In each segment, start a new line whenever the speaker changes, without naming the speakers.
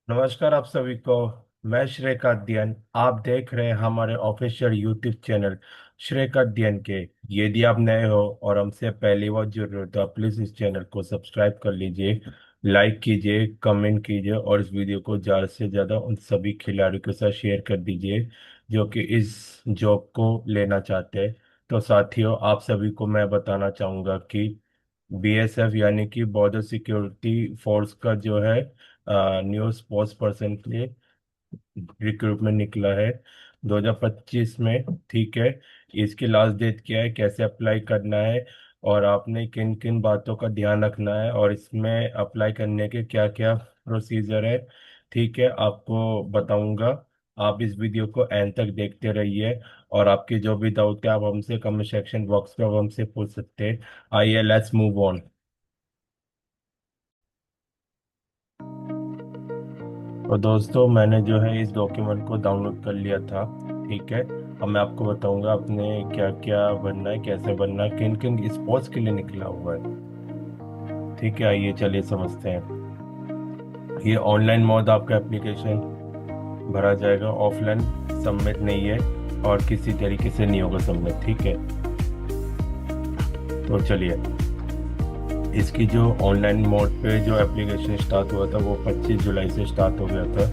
नमस्कार आप सभी को। मैं श्रेय अध्ययन, आप देख रहे हैं हमारे ऑफिशियल यूट्यूब चैनल श्रेय अध्ययन के। यदि आप नए हो और हमसे पहली बार जुड़ रहे हो तो आप प्लीज इस चैनल को सब्सक्राइब कर लीजिए, लाइक कीजिए, कमेंट कीजिए और इस वीडियो को ज़्यादा से ज़्यादा उन सभी खिलाड़ियों के साथ शेयर कर दीजिए जो कि इस जॉब को लेना चाहते हैं। तो साथियों, आप सभी को मैं बताना चाहूँगा कि बीएसएफ यानी कि बॉर्डर सिक्योरिटी फोर्स का जो है न्यू स्पोर्ट्स पर्सन के लिए रिक्रूटमेंट निकला है 2025 में। ठीक है, इसकी लास्ट डेट क्या है, कैसे अप्लाई करना है और आपने किन किन बातों का ध्यान रखना है और इसमें अप्लाई करने के क्या क्या प्रोसीजर है, ठीक है, आपको बताऊंगा। आप इस वीडियो को एंड तक देखते रहिए और आपके जो भी डाउट है आप हमसे कमेंट सेक्शन बॉक्स में आप हमसे पूछ सकते हैं। आइए, लेट्स मूव ऑन। और दोस्तों, मैंने जो है इस डॉक्यूमेंट को डाउनलोड कर लिया था। ठीक है, अब मैं आपको बताऊंगा अपने क्या क्या बनना है, कैसे बनना है, किन किन स्पोर्ट्स के लिए निकला हुआ है। ठीक है, आइए चलिए समझते हैं। ये ऑनलाइन मोड आपका एप्लीकेशन भरा जाएगा, ऑफलाइन सबमिट नहीं है और किसी तरीके से नहीं होगा सबमिट। ठीक है, तो चलिए, इसकी जो ऑनलाइन मोड पे जो एप्लीकेशन स्टार्ट हुआ था वो 25 जुलाई से स्टार्ट हो गया था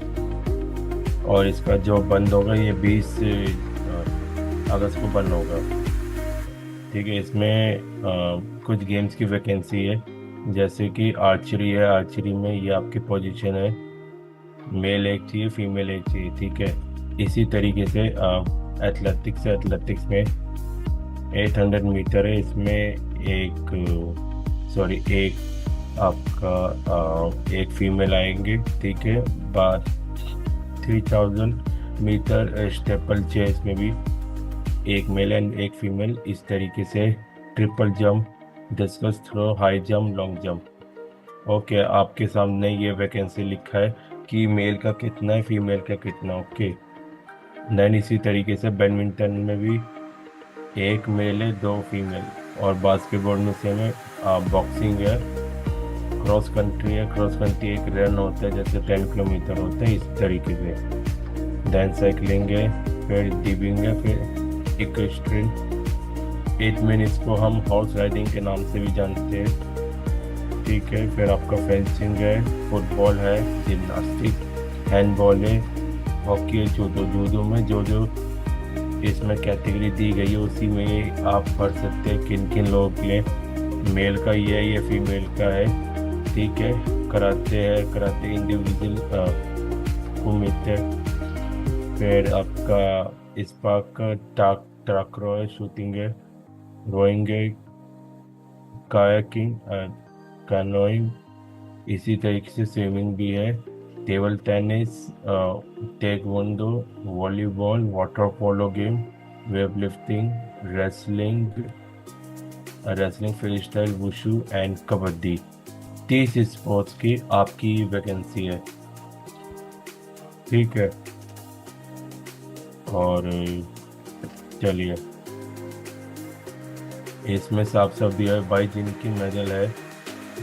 और इसका जो बंद होगा ये 20 अगस्त को बंद होगा। ठीक है, इसमें कुछ गेम्स की वैकेंसी है, जैसे कि आर्चरी है। आर्चरी में ये आपकी पोजीशन है, मेल एक चाहिए, फीमेल एक चाहिए। ठीक है, इसी तरीके से एथलेटिक्स है। एथलेटिक्स में 800 मीटर है, इसमें एक एक आपका एक फीमेल आएंगे। ठीक है, बाद 3000 मीटर स्टेपल चेस में भी एक मेल एंड एक फीमेल। इस तरीके से triple jump, discus throw, high jump, long jump. Okay, आपके सामने ये वैकेंसी लिखा है कि मेल का कितना है, फीमेल का कितना। ओके, देन इसी तरीके से बैडमिंटन में भी एक मेल है, दो फीमेल। और बास्केटबॉल में सेम है। बॉक्सिंग है, क्रॉस कंट्री है। क्रॉस कंट्री एक रन होता है, जैसे 10 किलोमीटर होता है, इस तरीके से। देन साइकिलिंग है, फिर डिबिंग है, फिर इक्वेस्ट्रियन। 8 मिनट्स को हम हॉर्स राइडिंग के नाम से भी जानते हैं। ठीक है, फिर आपका फेंसिंग है, फुटबॉल है, जिम्नास्टिक, हैंडबॉल है, हॉकी है, जूडो। जूडो में जो जो इसमें कैटेगरी दी गई है उसी में आप पढ़ सकते हैं किन किन लोगों के लिए मेल का ये है, ये फीमेल का है। ठीक है, कराटे है, कराटे इंडिविजुअल को मिलते हैं। फिर आपका स्पार्क का टाक टाकरो है, शूटिंग है, रोइंग है, कायाकिंग, कैनोइंग। इसी तरीके से स्विमिंग भी है, table tennis, taekwondo, volleyball, water polo game, weight lifting, wrestling, wrestling free style, wushu and kabaddi. 30 sports की आपकी वैकेंसी है। ठीक है, और चलिए, इसमें साफ साफ दिया है भाई, जिनकी मेडल है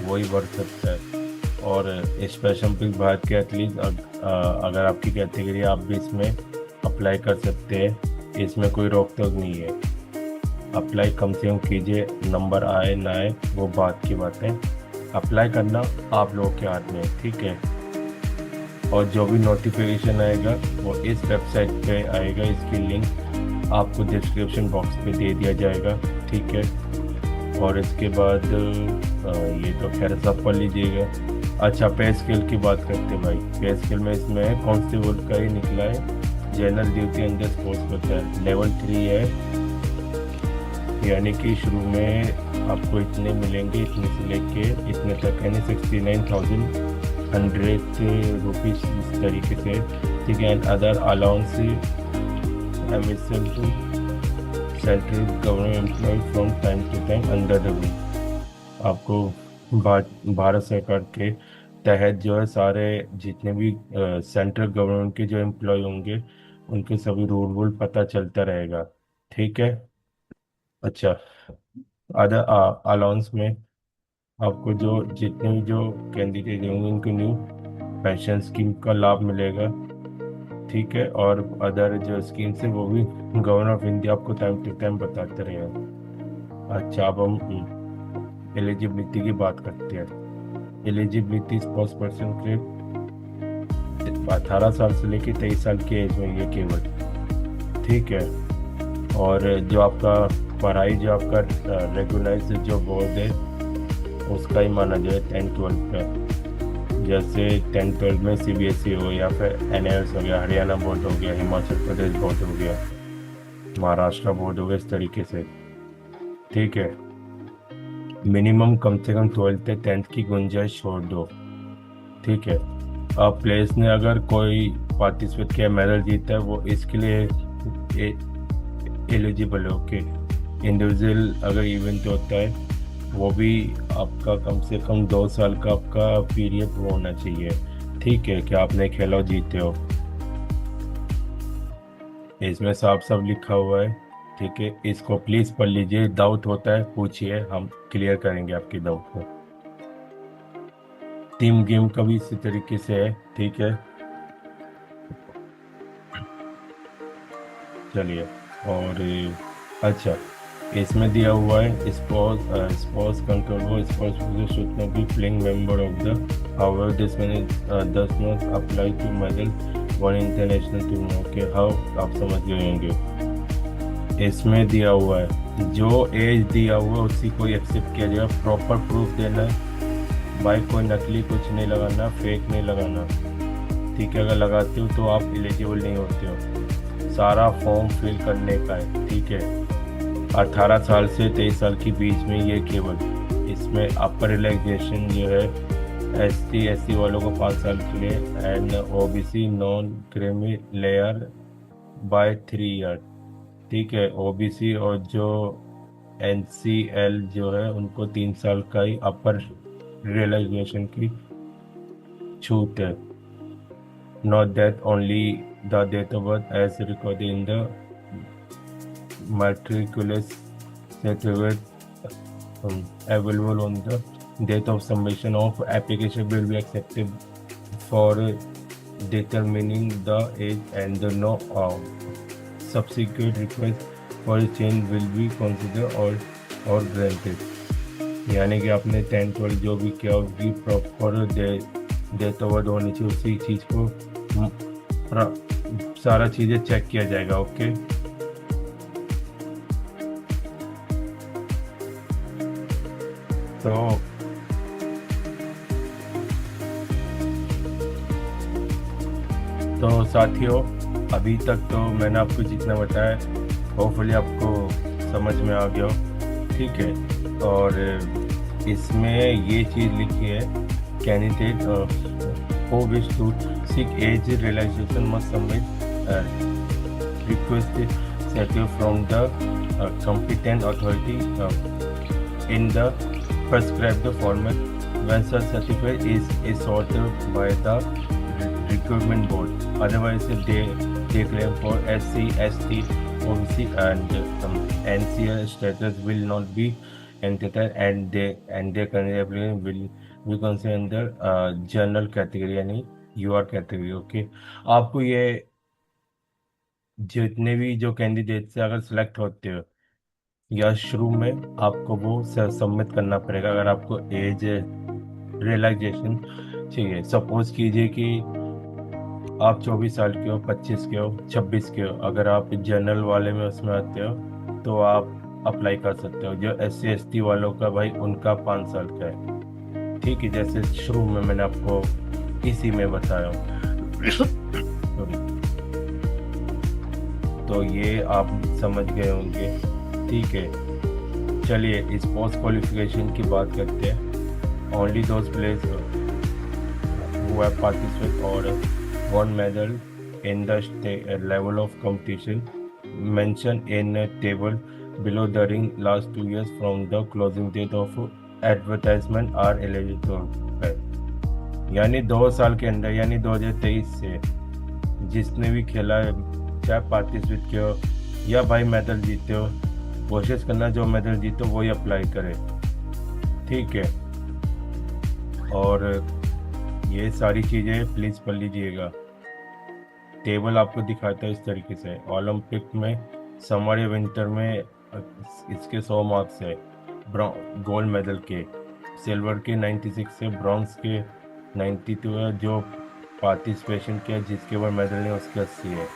वही बढ़ सकता है। और स्पेशल ओलंपिक भारत के एथलीट, अगर आपकी कैटेगरी, आप भी इसमें अप्लाई कर सकते हैं, इसमें कोई रोक टोक नहीं है। अप्लाई कम से कम कीजिए, नंबर आए ना आए वो बात की बात है, अप्लाई करना आप लोगों के हाथ में है। ठीक है, और जो भी नोटिफिकेशन आएगा वो इस वेबसाइट पे आएगा, इसकी लिंक आपको डिस्क्रिप्शन बॉक्स पे दे दिया जाएगा। ठीक है, और इसके बाद ये तो खैर सब पढ़ लीजिएगा। अच्छा, पे स्केल की बात करते हैं भाई। पे स्केल में इसमें कांस्टेबल का ही निकला है, जनरल ड्यूटी अंडर स्पोर्ट्स होता है, लेवल 3 है, यानी कि शुरू में आपको इतने मिलेंगे, इतने से लेके इतने तक, यानी 69,100 रुपीज इस तरीके से। ठीक है, and other allowance emission to central government employ from time to time under the rule. आपको भारत सरकार के तहत जो है सारे जितने भी सेंट्रल गवर्नमेंट के जो एम्प्लॉय होंगे उनके सभी रूल वूल पता चलता रहेगा। ठीक है, अच्छा, अदर अलाउंस में आपको जो जितने भी जो कैंडिडेट होंगे उनको न्यू पेंशन स्कीम का लाभ मिलेगा, ठीक है। और अदर जो स्कीम्स है वो भी गवर्नमेंट ऑफ इंडिया आपको टाइम टू टाइम बताते रहेगा। अच्छा, अब हम एलिजिबिलिटी की बात करते हैं। एलिजिबिलिटी स्पोर्ट्स पर्सन के 18 साल से लेकर 23 साल की एज में ये केवल, ठीक है। और जो आपका पढ़ाई, जो आपका रेगुलाइज जो बोर्ड है उसका ही माना जाए 10-12 का। जैसे 10-12 में सीबीएसई हो या फिर एनआईएस हो गया, हरियाणा बोर्ड हो गया, हिमाचल प्रदेश बोर्ड हो गया, महाराष्ट्र बोर्ड हो गया, इस तरीके से, ठीक है। मिनिमम कम से कम 12th या 10th की गुंजाइश छोड़ दो, ठीक है। अब प्लेयर्स ने अगर कोई पार्टिसिपेट किया, मेडल जीता है, वो इसके लिए एलिजिबल है, ओके। इंडिविजुअल अगर इवेंट होता है वो भी आपका कम से कम 2 साल का आपका पीरियड वो होना चाहिए, ठीक है, कि आपने खेला और जीते हो। इसमें साफ साफ लिखा हुआ है, ठीक है। इसको प्लीज पढ़ लीजिए, डाउट होता है पूछिए, हम क्लियर करेंगे आपकी डाउट को। टीम गेम का भी इसी तरीके से है, ठीक है। चलिए, और अच्छा, इसमें दिया हुआ है sports control sports should not be playing member of the, however this does not apply to medal one international tournament के। हाउ, आप समझ गए होंगे। इसमें दिया हुआ है जो एज दिया हुआ है उसी को एक्सेप्ट किया जाएगा। प्रॉपर प्रूफ देना है भाई, कोई नकली कुछ नहीं लगाना, फेक नहीं लगाना, ठीक है। अगर लगाते हो तो आप एलिजिबल नहीं होते हो। सारा फॉर्म फिल करने का है, ठीक है। 18 साल से 23 साल के बीच में ये केवल, इसमें अपर रिलैक्सेशन जो है ST/SC वालों को 5 साल के लिए, and OBC non creamy layer by 3 year, ठीक है। OBC और जो NCL जो है उनको 3 साल का ही अपर रिलैक्सेशन की छूट है। Not that only the date of birth as recorded in the matriculous certificate available on the date of submission of application will be accepted for determining the age, and no subsequent request for a change will be considered or granted। यानी कि आपने 10-12 जो भी किया उसकी proper date of birth होनी चाहिए, उसी चीज़ को सारा चीज़ें चेक किया जाएगा, ओके। तो साथियों, अभी तक तो मैंने आपको जितना बताया होपफुली आपको समझ में आ गया हो, ठीक है। और इसमें ये चीज़ लिखी है, candidate who wish to seek age relaxation must submit request certificate from the competent authority in the prescribed format when such certificate is sought by the recruitment board. Otherwise, they claim for SC, ST, OBC and NCL status will not be entertained, and they currently will we consider general category यानी UR category, okay. आपको ये जितने भी जो candidate से अगर select होते हो या शुरू में आपको वो सबमिट करना पड़ेगा अगर आपको एज रिलैक्सेशन चाहिए। सपोज कीजिए कि आप 24 साल के हो, 25 के हो, 26 के हो, अगर आप जनरल वाले में उसमें आते हो तो आप अप्लाई कर सकते हो। जो SC ST वालों का भाई उनका 5 साल का है, ठीक है, जैसे शुरू में मैंने आपको इसी में बताया। तो ये आप समझ गए होंगे, ठीक है। चलिए इस पोस्ट क्वालिफिकेशन की बात करते हैं। Only those players who have participate और won medal in the level of competition mention in table below during last 2 years from the closing date of advertisement are eligible, यानी 2 साल के अंदर, यानी 2023 से जिसने भी खेला है, चाहे पार्टिसिपेट किया हो या भाई मेडल जीते हो, कोशिश करना जो मेडल जीतो वही अप्लाई करे, ठीक है। और ये सारी चीज़ें प्लीज़ पढ़ लीजिएगा। टेबल आपको दिखाता है इस तरीके से। ओलंपिक में समर या विंटर में इसके 100 मार्क्स है गोल्ड मेडल के, सिल्वर के 96 है, ब्रॉन्ज के 92 है, जो पार्टिसिपेशन किया जिसके ऊपर मेडल नहीं उसके 80 है।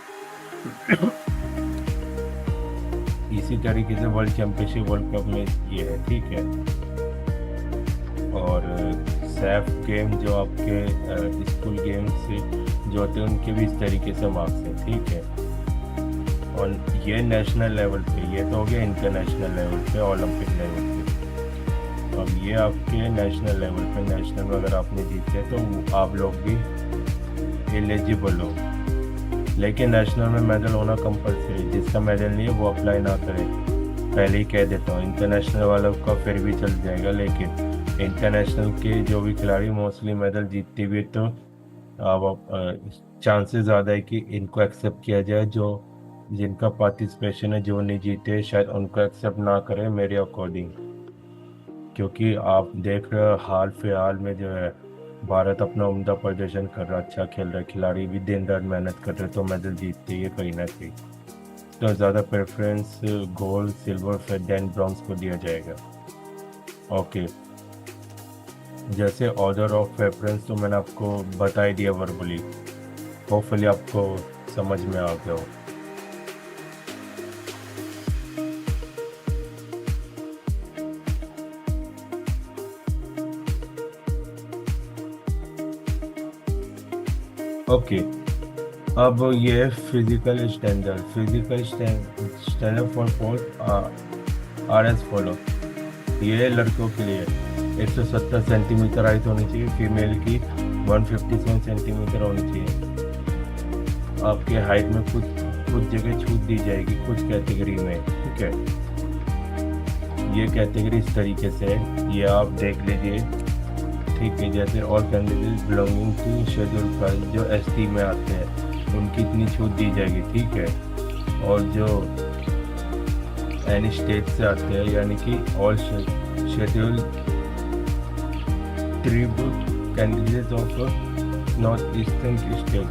इसी तरीके से वर्ल्ड चैंपियनशिप वर्ल्ड कप में ये है, ठीक है। और सैफ गेम जो आपके स्कूल गेम से जो होते हैं उनके भी इस तरीके से मार्क्स हैं, ठीक है। और ये नेशनल लेवल पे, ये तो हो गया इंटरनेशनल लेवल पे, ओलंपिक लेवल पे। अब ये आपके नेशनल लेवल पे, नेशनल में अगर आपने जीते तो आप लोग भी एलिजिबल हो। लेकिन नेशनल में मेडल होना कंपलसरी, जिसका मेडल नहीं है वो अप्लाई ना करे, पहले ही कह देता हूँ। इंटरनेशनल वालों का फिर भी चल जाएगा, लेकिन इंटरनेशनल के जो भी खिलाड़ी मोस्टली मेडल जीतते भी तो अब चांसेस ज़्यादा है कि इनको एक्सेप्ट किया जाए। जो जिनका पार्टिसिपेशन है, जो नहीं जीते शायद उनको एक्सेप्ट ना करें मेरे अकॉर्डिंग। क्योंकि आप देख रहे हो हाल फिलहाल में जो है भारत अपना उम्दा प्रदर्शन कर रहा है, अच्छा खेल रहा है, खिलाड़ी भी दिन रात मेहनत कर रहे तो मेडल जीतते ही कहीं ना कहीं। तो ज़्यादा प्रेफरेंस गोल्ड, सिल्वर, फिर देन ब्रॉन्ज को दिया जाएगा। ओके, जैसे ऑर्डर ऑफ प्रेफरेंस तो मैंने आपको बता ही दिया वर्बली, होपफुली आपको समझ में आ गया हो। ओके, अब ये physical standard for post R S follow. ये लड़कों के लिए 170 सेंटीमीटर हाइट होनी चाहिए, फीमेल की 157 सेंटीमीटर होनी चाहिए। आपके हाइट में कुछ जगह छूट दी जाएगी कुछ कैटेगरी में, ठीक है। ये कैटेगरी इस तरीके से है, ये आप देख लीजिए, ठीक है। जैसे all candidate belonging to schedule caste, जो एसटी में आते हैं उनकी इतनी छूट दी जाएगी, ठीक है। और जो एनी स्टेट से आते हैं, यानी कि all schedule tribute candidate of north eastern state,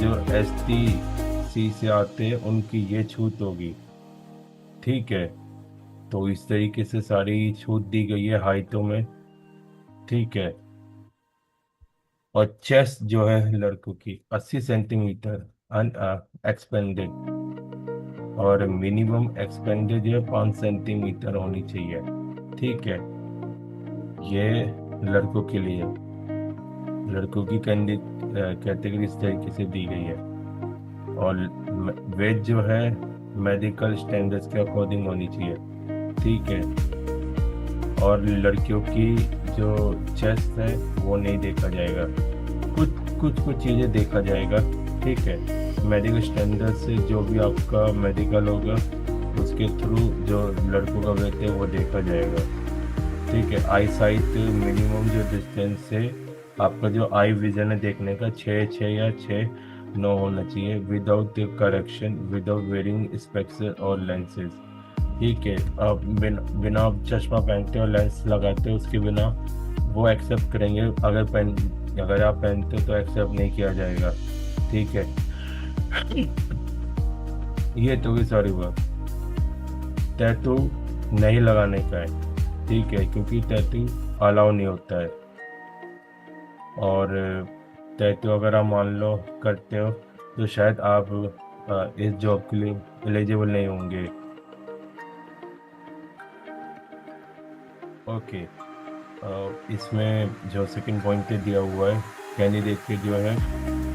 जो ST से आते हैं उनकी ये छूट होगी, ठीक है। तो इस तरीके से सारी छूट दी गई है हाइटों में, ठीक है। और चेस्ट जो है लड़कों की 80 सेंटीमीटर एक्सपेंडेड, और मिनिमम एक्सपेंडेड जो 5 सेंटीमीटर होनी चाहिए, ठीक है। ये लड़कों के लिए, लड़कों की कैटेगरी इस तरीके से दी गई है। और वेट जो है मेडिकल स्टैंडर्ड्स के अकॉर्डिंग होनी चाहिए, ठीक है। और लड़कियों की जो चेस्ट है वो नहीं देखा जाएगा, कुछ चीज़ें देखा जाएगा, ठीक है। मेडिकल स्टैंडर्ड से जो भी आपका मेडिकल होगा उसके थ्रू जो लड़कों का वेट है वो देखा जाएगा, ठीक है। आई साइट मिनिमम जो डिस्टेंस है आपका, जो आई विजन है देखने का 6 या 6-9 होना चाहिए, without correction, without wearing specs और लेंसेज, ठीक है। आप बिना आप चश्मा पहनते हो, लेंस लगाते हो, उसके बिना वो एक्सेप्ट करेंगे। अगर आप पहनते हो तो एक्सेप्ट नहीं किया जाएगा, ठीक है। ये तो भी सारी बात। टैटू नहीं लगाने का है, ठीक है, क्योंकि टैटू अलाउ नहीं होता है। और टैटू अगर आप मान लो करते हो तो शायद आप इस जॉब के लिए एलिजिबल नहीं होंगे। ओके, इसमें जो सेकंड पॉइंट पे दिया हुआ है, कैंडिडेट के जो है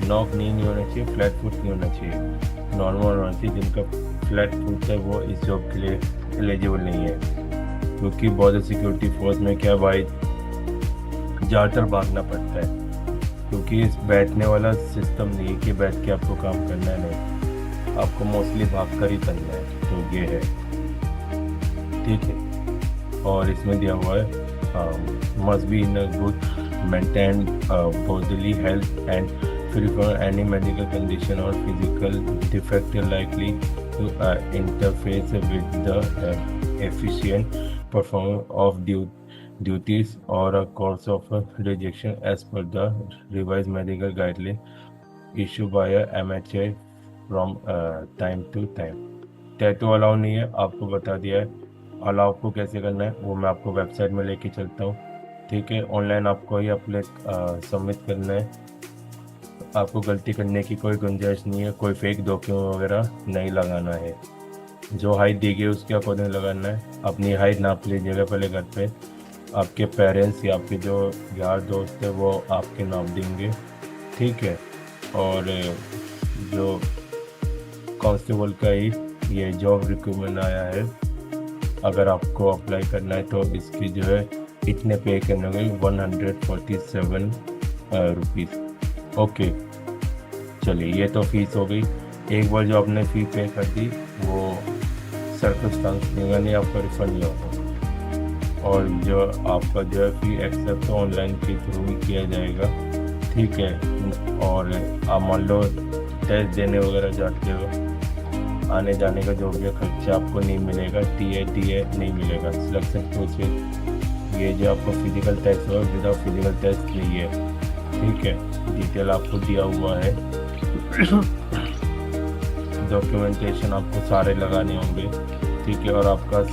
नॉक नहीं होना चाहिए, फ्लैट फुट नहीं होना चाहिए, नॉर्मल होना चाहिए। जिनका फ्लैट फुट है वो इस जॉब के लिए एलिजिबल नहीं है, क्योंकि बॉर्डर सिक्योरिटी फोर्स में क्या भाई ज़्यादातर भागना पड़ता है, क्योंकि इस बैठने वाला सिस्टम नहीं है कि बैठ के आपको काम करना है, नहीं, आपको मोस्टली भाग कर ही करना है। तो ये है, ठीक है। और इसमें दिया हुआ है must be in a good maintained bodily health and free from any medical condition or physical defect likely to interface with the efficient performance of duties or a course of rejection as per the revised medical guideline issued by a MHA from time to time। Tattoo allow नहीं है, आपको बता दिया है। Allow को कैसे करना है वो मैं आपको वेबसाइट में लेके चलता हूँ। ठीक है, ऑनलाइन आपको ही अपने सबमिट करना है। आपको गलती करने की कोई गुंजाइश नहीं है, कोई फेक डॉक्यूमेंट वगैरह नहीं लगाना है। जो हाइट दी गई उसके अकॉर्डिंग लगाना है। अपनी हाइट नाप लीजिएगा पहले घर पे। आपके पेरेंट्स या आपके जो यार दोस्त है वो आपके नाप देंगे। ठीक है, और जो कांस्टेबल का ही ये जॉब रिक्रूटमेंट आया है, अगर आपको अप्लाई करना है तो इसकी जो है इतने पे करने होंगे 147 रुपीज़। ओके, चलिए ये तो फीस हो गई। एक बार जो आपने फ़ी पे कर दी वो सर्कमस्टांस नहीं, आपका रिफंड नहीं होगा। और जो आपका जो है फ़ी एक्सेप्ट ऑनलाइन के थ्रू ही किया जाएगा। ठीक है, और आप मान लो टेस्ट देने वगैरह जाते हो, आने जाने का जो भी खर्चा आपको नहीं मिलेगा। टी ए नहीं मिलेगा। सिलेक्शन प्रोसेस ये जो आपको फिजिकल टेस्ट हो विदाउट फिजिकल टेस्ट नहीं है। ठीक है, डिटेल आपको दिया हुआ है। डॉक्यूमेंटेशन आपको सारे लगाने होंगे। ठीक है, और आपका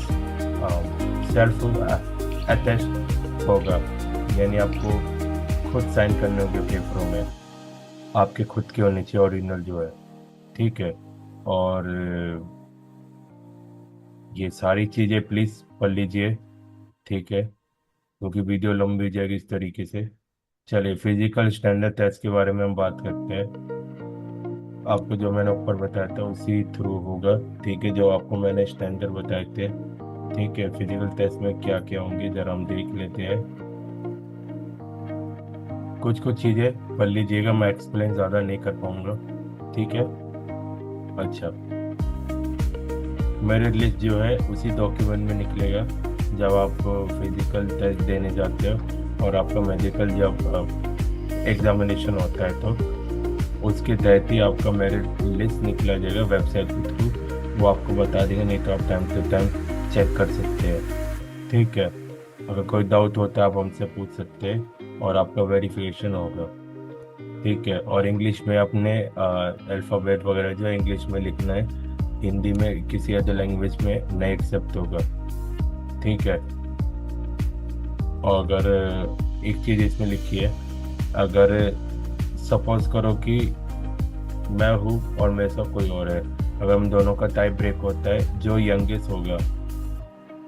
सेल्फ अटेस्ट होगा, यानी आपको खुद साइन करने होंगे पेपरों में, आपके खुद के होने चाहिए ओरिजिनल जो है। ठीक है, और ये सारी चीज़ें प्लीज़ पढ़ लीजिए। ठीक है, क्योंकि वीडियो लंबी हो जाएगी इस तरीके से। चलिए फिजिकल स्टैंडर्ड टेस्ट के बारे में हम बात करते हैं। आपको जो मैंने ऊपर बताया था उसी थ्रू होगा। ठीक है, जो आपको मैंने स्टैंडर्ड बताए थे। ठीक है, फिजिकल टेस्ट में क्या क्या होंगे जरा हम देख लेते हैं। कुछ चीज़ें पढ़ लीजिएगा, मैं एक्सप्लेन ज़्यादा नहीं कर पाऊँगा। ठीक है, अच्छा, मेरिट लिस्ट जो है उसी डॉक्यूमेंट में निकलेगा जब आप फिजिकल टेस्ट देने जाते हो और आपका मेडिकल जब एग्जामिनेशन होता है तो उसके तहत ही आपका मेरिट लिस्ट निकला जाएगा वेबसाइट के थ्रू। वो आपको बता देगा, नहीं तो आप टाइम टू टाइम चेक कर सकते हैं। ठीक है, अगर कोई डाउट होता है आप हमसे पूछ सकते हैं और आपका वेरिफिकेशन होगा। ठीक है, और इंग्लिश में अपने अल्फ़ाबेट वगैरह जो है इंग्लिश में लिखना है, हिंदी में किसी अदर लैंग्वेज में नहीं एक्सेप्ट होगा। ठीक है, और अगर एक चीज़ इसमें लिखी है, अगर सपोज करो कि मैं हूँ और मेरे साथ कोई और है, अगर हम दोनों का टाइप ब्रेक होता है, जो यंगेस्ट होगा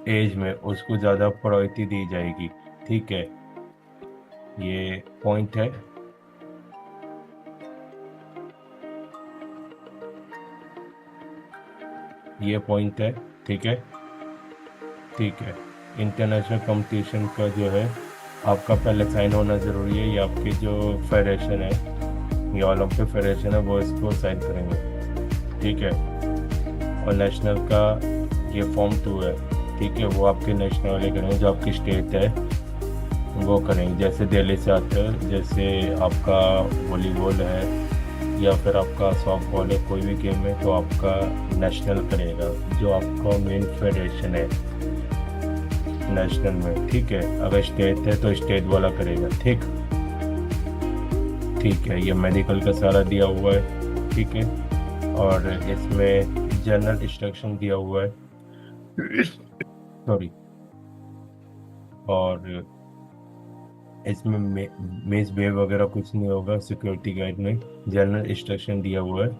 एज में उसको ज़्यादा प्रायोरिटी दी जाएगी। ठीक है, ये पॉइंट है। ये पॉइंट है। ठीक है, ठीक है, इंटरनेशनल कंपटीशन का जो है आपका पहले साइन होना ज़रूरी है। ये आपके जो फेडरेशन है या ओलंपिक फेडरेशन है वो इसको साइन करेंगे। ठीक है, और नेशनल का ये फॉर्म 2 है। ठीक है, वो आपके नेशनल वाले करेंगे, जो आपकी स्टेट है वो करेंगे। जैसे दिल्ली से आते हो, जैसे आपका वॉलीबॉल है या फिर आपका सॉफ्टबॉल है, कोई भी गेम है तो आपका नेशनल करेगा, जो आपका मेन फेडरेशन है नेशनल में। ठीक है, अगर स्टेट है तो स्टेट वाला करेगा। ठीक, ठीक है, ये मेडिकल का सारा दिया हुआ है। ठीक है, और इसमें जनरल इंस्ट्रक्शन दिया हुआ है। सॉरी, और इसमें मेज बेव वगैरह कुछ नहीं होगा। सिक्योरिटी गाइड में जनरल इंस्ट्रक्शन दिया हुआ है,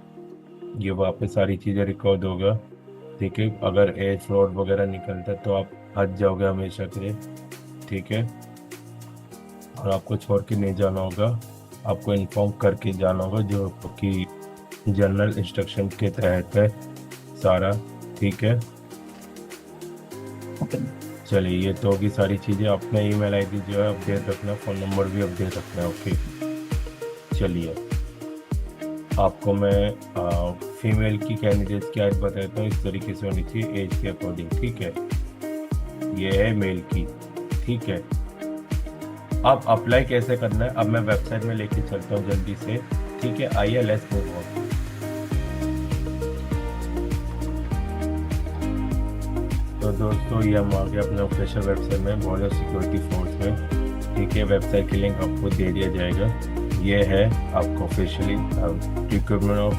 ये वहाँ पे सारी चीज़ें रिकॉर्ड होगा। ठीक है, अगर एज फ्रॉड वगैरह निकलता है तो आप हट जाओगे हमेशा के लिए। ठीक है, और आपको छोड़ के नहीं जाना होगा, आपको इन्फॉर्म करके जाना होगा, जो कि जनरल इंस्ट्रक्शन के तहत है सारा। ठीक है, चलिए ये तो होगी सारी चीज़ें। अपना ईमेल आईडी जो है अपडेट रखना, फ़ोन नंबर भी अपडेट रखना। ओके, चलिए आपको मैं फीमेल की कैंडिडेट की एज बताता हूँ। इस तरीके से होनी चाहिए एज के अकॉर्डिंग। ठीक है, ये है मेल की। ठीक है, अब अप्लाई कैसे करना है अब मैं वेबसाइट में लेके चलता हूँ जल्दी से। ठीक है, आइए लेट्स मूव ऑन। तो तो दोस्तों ये हम आ गए अपने ऑफिशियल वेबसाइट में, बॉर्डर सिक्योरिटी फोर्स में। ठीक है, वेबसाइट की लिंक आपको दे दिया जाएगा। ये है आपको officially recruitment of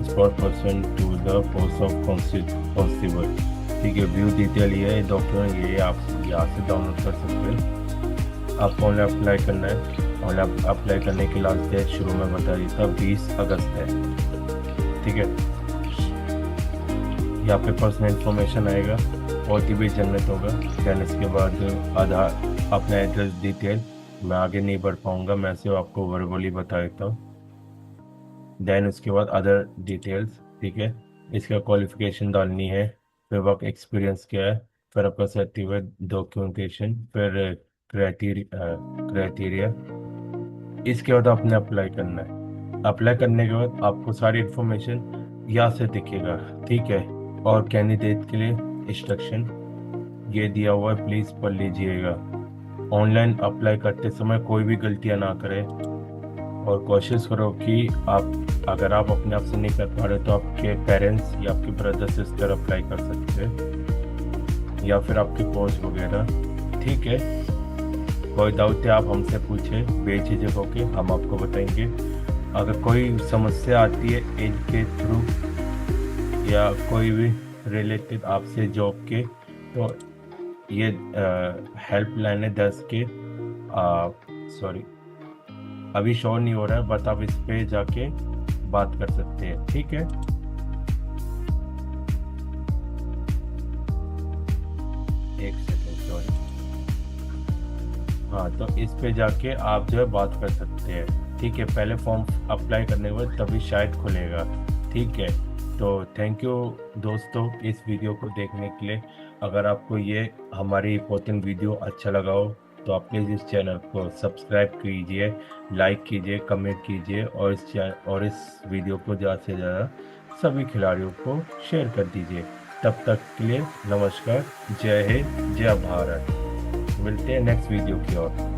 spot person to the post of constable. ठीक है, व्यू डिटेल ये है डॉक्यूमेंट, ये आप यहाँ से डाउनलोड कर सकते हैं। आपको ऑनलाइन अप्लाई करना है। ऑनलाइन अप्लाई करने की लास्ट डेट शुरू में बता दी था 20 अगस्त है। ठीक है, यहाँ पे पर्सनल इन्फॉर्मेशन आएगा, OTP जनरेट होगा। देन इसके बाद आधार, अपना एड्रेस डिटेल, मैं आगे नहीं बढ़ पाऊँगा, मैं सिर्फ आपको वर्बली बता देता हूँ। देन उसके बाद अदर डिटेल्स। ठीक है, इसका क्वालिफिकेशन डालनी है, फिर वर्क एक्सपीरियंस क्या है, फिर आपका सर्टिफिकेट, डॉक्यूमेंटेशन, फिर क्राइटेरिया। इसके बाद आपने अप्लाई करना है। अप्लाई करने के बाद आपको सारी इन्फॉर्मेशन यहाँ से दिखेगा। ठीक है, और कैंडिडेट के लिए इंस्ट्रक्शन ये दिया हुआ है, प्लीज़ पढ़ लीजिएगा। ऑनलाइन अप्लाई करते समय कोई भी गलतियाँ ना करें, और कोशिश करो कि अगर आप अपने आप से नहीं कर पा रहे तो आपके पेरेंट्स या आपके ब्रदर सिस्टर अप्लाई कर सकते हैं, या फिर आपके कोच वगैरह। ठीक है, कोई डाउट है आप हमसे पूछें बेझिझक होके, हम आपको बताएंगे। अगर कोई समस्या आती है एज के थ्रू या कोई भी रिलेटेड आपसे जॉब के, तो ये हेल्पलाइन है 10 के, सॉरी अभी शो नहीं हो रहा है, बट आप इस पे जाके बात कर सकते हैं। ठीक है, एक सेकेंड, सॉरी। हाँ, तो इस पे जाके आप जो है बात कर सकते हैं। ठीक है, पहले फॉर्म अप्लाई करने के बाद तभी शायद खुलेगा। ठीक है, तो थैंक यू दोस्तों इस वीडियो को देखने के लिए। अगर आपको ये हमारी इंपॉर्टेंट वीडियो अच्छा लगा हो तो आप प्लीज़ इस चैनल को सब्सक्राइब कीजिए, लाइक कीजिए, कमेंट कीजिए, और इस वीडियो को ज़्यादा से ज़्यादा सभी खिलाड़ियों को शेयर कर दीजिए। तब तक के लिए नमस्कार, जय हिंद, जय भारत। मिलते हैं नेक्स्ट वीडियो की ओर।